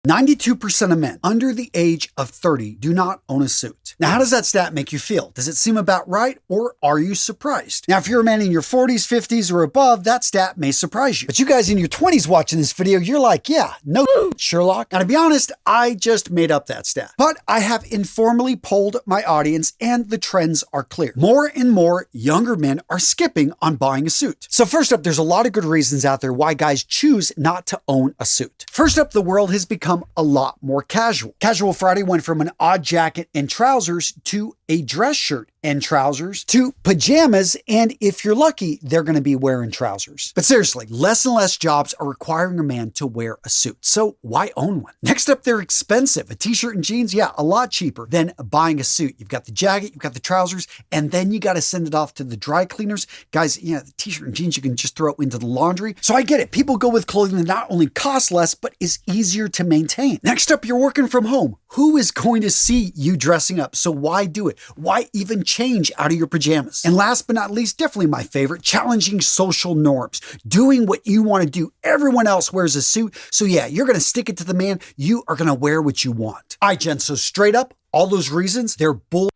92% of men under the age of 30 do not own a suit. Now, how does that stat make you feel? Does it seem about right, or are you surprised? Now, if you're a man in your 40s, 50s, or above, that stat may surprise you. But you guys in your 20s watching this video, you're like, yeah, no Sherlock. Now, to be honest, I just made up that stat. But I have informally polled my audience, and the trends are clear. More and more younger men are skipping on buying a suit. So first up, there's a lot of good reasons out there why guys choose not to own a suit. First up, the world has become a lot more casual. Casual Friday went from an odd jacket and trousers to a dress shirt and trousers to pajamas, and if you're lucky, they're going to be wearing trousers. But seriously, less and less jobs are requiring a man to wear a suit, so why own one? Next up, they're expensive. A t-shirt and jeans, yeah, a lot cheaper than buying a suit. You've got the jacket, you've got the trousers, and then you got to send it off to the dry cleaners. Guys, yeah, the t-shirt and jeans you can just throw into the laundry. So I get it. People go with clothing that not only costs less, but is easier to maintain. Next up, you're working from home. Who is going to see you dressing up? So why do it? Why even change out of your pajamas? And last but not least, definitely my favorite, challenging social norms. Doing what you want to do. Everyone else wears a suit. So yeah, you're going to stick it to the man. You are going to wear what you want. All right, Jen, so straight up, all those reasons, they're bull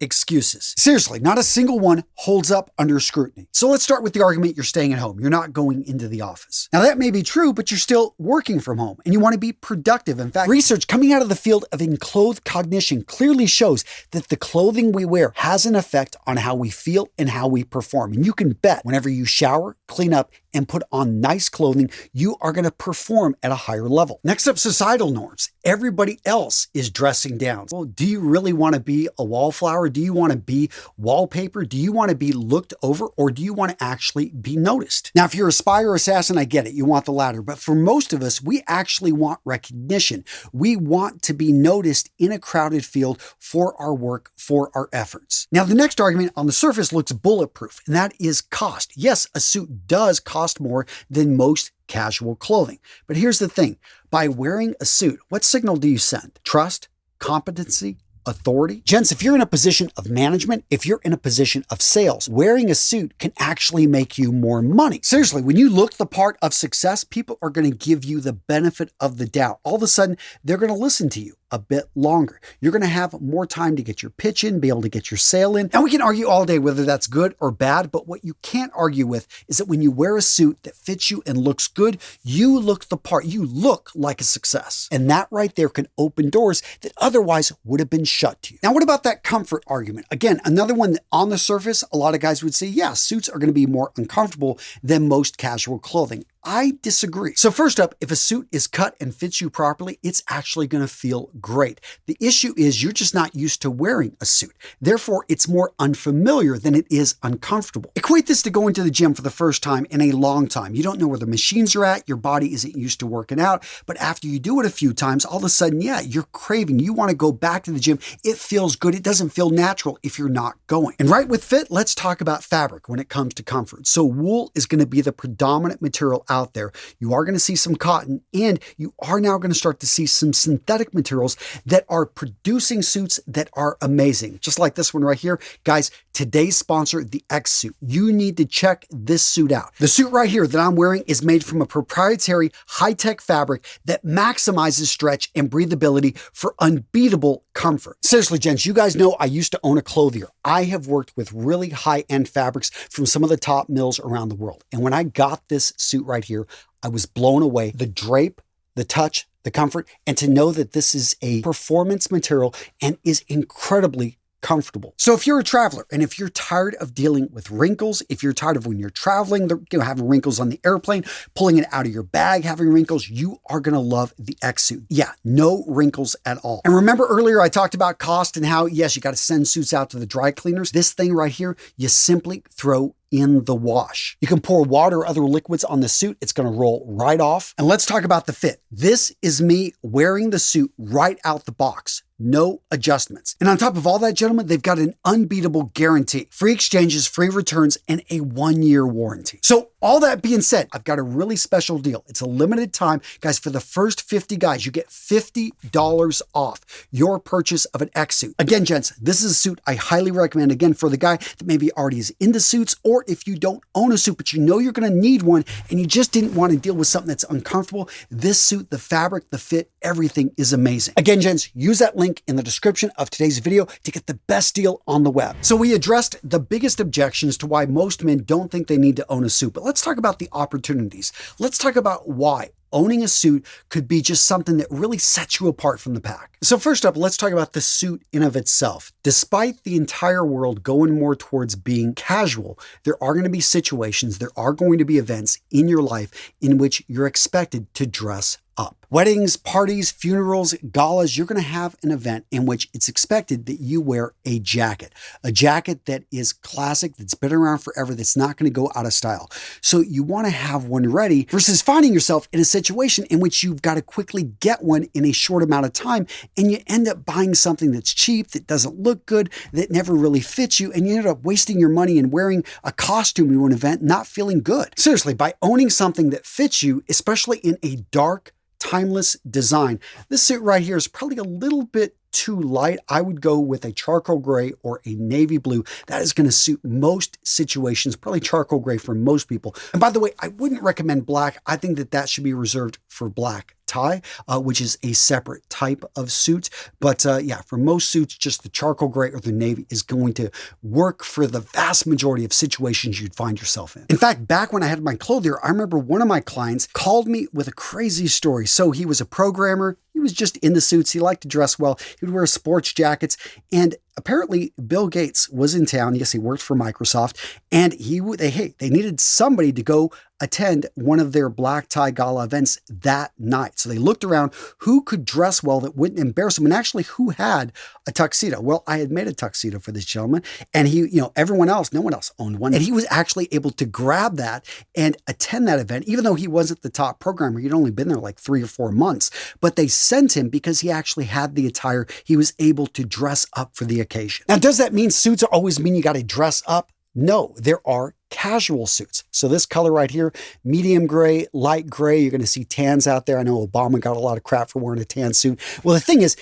excuses. Seriously, not a single one holds up under scrutiny. So let's start with the argument you're staying at home. You're not going into the office. Now that may be true, but you're still working from home and you want to be productive. In fact, research coming out of the field of enclothed cognition clearly shows that the clothing we wear has an effect on how we feel and how we perform. And you can bet whenever you shower, clean up, and put on nice clothing, you are going to perform at a higher level. Next up, societal norms. Everybody else is dressing down. Well, do you really want to be a wallflower? Do you want to be wallpaper? Do you want to be looked over, or do you want to actually be noticed? Now, if you're a spy or assassin, I get it. You want the latter. But for most of us, we actually want recognition. We want to be noticed in a crowded field for our work, for our efforts. Now, the next argument on the surface looks bulletproof, and that is cost. Yes, a suit does cost more than most casual clothing. But here's the thing. By wearing a suit, what signal do you send? Trust? Competency? Authority? Gents, if you're in a position of management, if you're in a position of sales, wearing a suit can actually make you more money. Seriously, when you look the part of success, people are going to give you the benefit of the doubt. All of a sudden, they're going to listen to you a bit longer. You're going to have more time to get your pitch in, be able to get your sale in. And we can argue all day whether that's good or bad, but what you can't argue with is that when you wear a suit that fits you and looks good, you look the part. You look like a success. And that right there can open doors that otherwise would have been shut to you. Now, what about that comfort argument? Again, another one that on the surface, a lot of guys would say, yeah, suits are going to be more uncomfortable than most casual clothing. I disagree. So first up, if a suit is cut and fits you properly, it's actually going to feel great. The issue is you're just not used to wearing a suit. Therefore, it's more unfamiliar than it is uncomfortable. Equate this to going to the gym for the first time in a long time. You don't know where the machines are at. Your body isn't used to working out. But after you do it a few times, all of a sudden, yeah, you're craving. You want to go back to the gym. It feels good. It doesn't feel natural if you're not going. And right with fit, let's talk about fabric when it comes to comfort. So wool is going to be the predominant material out there. You are going to see some cotton, and you are now going to start to see some synthetic materials that are producing suits that are amazing. Just like this one right here. Guys, today's sponsor, the X Suit. You need to check this suit out. The suit right here that I'm wearing is made from a proprietary high-tech fabric that maximizes stretch and breathability for unbeatable comfort. Seriously, gents, you guys know I used to own a clothier. I have worked with really high-end fabrics from some of the top mills around the world. And when I got this suit right here, I was blown away. The drape, the touch, the comfort, and to know that this is a performance material and is incredibly comfortable. So if you're a traveler and if you're tired of dealing with wrinkles, if you're tired of when you're traveling, having wrinkles on the airplane, pulling it out of your bag, having wrinkles, you are going to love the X Suit. Yeah, no wrinkles at all. And remember earlier I talked about cost and how, yes, you got to send suits out to the dry cleaners. This thing right here, you simply throw in the wash. You can pour water or other liquids on the suit. It's going to roll right off. And let's talk about the fit. This is me wearing the suit right out the box. no adjustments. And on top of all that, gentlemen, they've got an unbeatable guarantee, free exchanges, free returns, and a 1-year warranty. So all that being said, I've got a really special deal. It's a limited time. Guys, for the first 50 guys, you get $50 off your purchase of an X suit. Again, gents, this is a suit I highly recommend, again, for the guy that maybe already is into suits, or if you don't own a suit, but you know you're going to need one and you just didn't want to deal with something that's uncomfortable. This suit, the fabric, the fit, everything is amazing. Again, gents, use that link in the description of today's video to get the best deal on the web. So we addressed the biggest objections to why most men don't think they need to own a suit, but let's talk about the opportunities. Let's talk about why owning a suit could be just something that really sets you apart from the pack. So first up, let's talk about the suit in of itself. Despite the entire world going more towards being casual, there are going to be situations, there are going to be events in your life in which you're expected to dress up. Weddings, parties, funerals, galas, you're going to have an event in which it's expected that you wear a jacket that is classic, that's been around forever, that's not going to go out of style. So you want to have one ready versus finding yourself in a situation in which you've got to quickly get one in a short amount of time, and you end up buying something that's cheap, that doesn't look good, that never really fits you, and you end up wasting your money and wearing a costume to an event not feeling good. Seriously, by owning something that fits you, especially in a dark, timeless design. This suit right here is probably a little bit too light. I would go with a charcoal gray or a navy blue. That is going to suit most situations, probably charcoal gray for most people. And by the way, I wouldn't recommend black. I think that that should be reserved for black tie, which is a separate type of suit. But yeah, for most suits, just the charcoal gray or the navy is going to work for the vast majority of situations you'd find yourself in. In fact, back when I had my clothier, I remember one of my clients called me with a crazy story. So he was a programmer. He was just into suits. He liked to dress well. He would wear sports jackets. And apparently Bill Gates was in town. Yes, he worked for Microsoft. And they needed somebody to go attend one of their black tie gala events that night. So they looked around who could dress well that wouldn't embarrass them, and actually who had a tuxedo. Well, I had made a tuxedo for this gentleman, and he, no one else owned one. And he was actually able to grab that and attend that event, even though he wasn't the top programmer. He'd only been there like 3 or 4 months, but they sent him because he actually had the attire. He was able to dress up for the occasion. Now, does that mean suits always mean you got to dress up? No, there are casual suits. So this color right here, medium gray, light gray, you're going to see tans out there. I know Obama got a lot of crap for wearing a tan suit. Well, the thing is,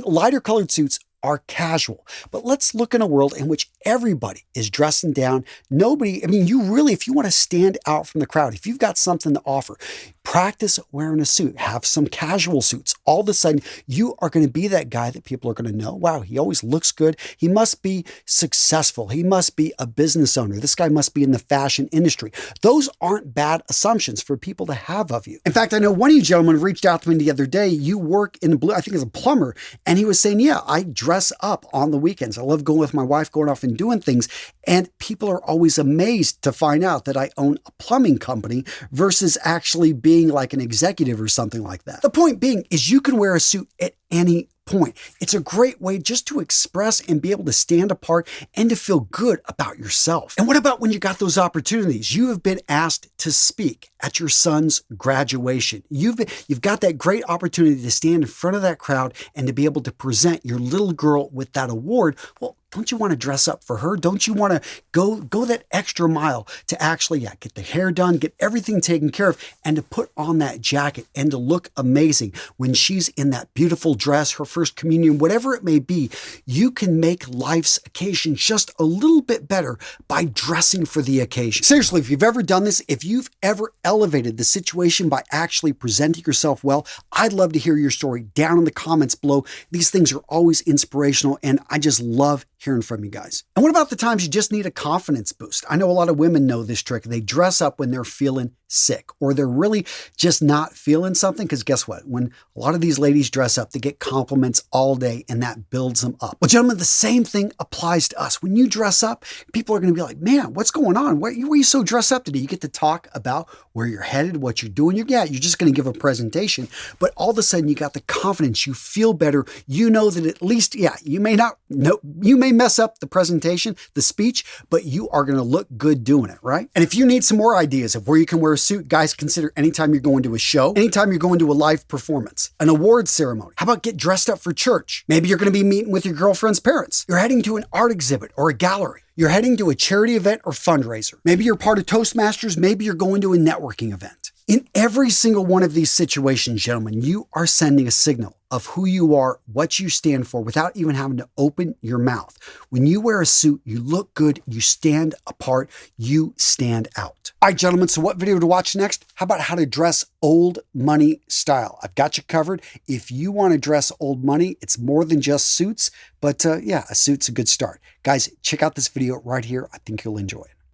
lighter colored suits are casual. But let's look in a world in which everybody is dressing down. If you want to stand out from the crowd, if you've got something to offer, practice wearing a suit, have some casual suits. All of a sudden, you are going to be that guy that people are going to know. Wow, he always looks good. He must be successful. He must be a business owner. This guy must be in the fashion industry. Those aren't bad assumptions for people to have of you. In fact, I know one of you gentlemen reached out to me the other day. You work in blue, I think as a plumber, and he was saying, yeah, I dress up on the weekends. I love going with my wife, going off and doing things. And people are always amazed to find out that I own a plumbing company versus actually being like an executive or something like that. The point being is you can wear a suit at any point. It's a great way just to express and be able to stand apart and to feel good about yourself. And what about when you got those opportunities? You have been asked to speak at your son's graduation. You've got that great opportunity to stand in front of that crowd and to be able to present your little girl with that award. Well, don't you want to dress up for her? Don't you want to go that extra mile to actually get the hair done, get everything taken care of, and to put on that jacket and to look amazing when she's in that beautiful dress, her first communion, whatever it may be? You can make life's occasion just a little bit better by dressing for the occasion. Seriously, if you've ever done this, if you've ever elevated the situation by actually presenting yourself well, I'd love to hear your story down in the comments below. These things are always inspirational, and I just love hearing from you guys. And what about the times you just need a confidence boost? I know a lot of women know this trick. They dress up when they're feeling sick or they're really just not feeling something, because guess what? When a lot of these ladies dress up, they get compliments all day and that builds them up. Well, gentlemen, the same thing applies to us. When you dress up, people are going to be like, man, what's going on? Why are you so dressed up today? You get to talk about where you're headed, what you're doing. You're just going to give a presentation, but all of a sudden you got the confidence. You feel better. You know that at least, you may mess up the presentation, the speech, but you are going to look good doing it, right? And if you need some more ideas of where you can wear a suit, guys, consider anytime you're going to a show, anytime you're going to a live performance, an award ceremony. How about get dressed up for church? Maybe you're going to be meeting with your girlfriend's parents. You're heading to an art exhibit or a gallery. You're heading to a charity event or fundraiser. Maybe you're part of Toastmasters. Maybe you're going to a networking event. In every single one of these situations, gentlemen, you are sending a signal of who you are, what you stand for, without even having to open your mouth. When you wear a suit, you look good, you stand apart, you stand out. All right, gentlemen, so what video to watch next? How about how to dress old money style? I've got you covered. If you want to dress old money, it's more than just suits, but yeah, a suit's a good start. Guys, check out this video right here. I think you'll enjoy it.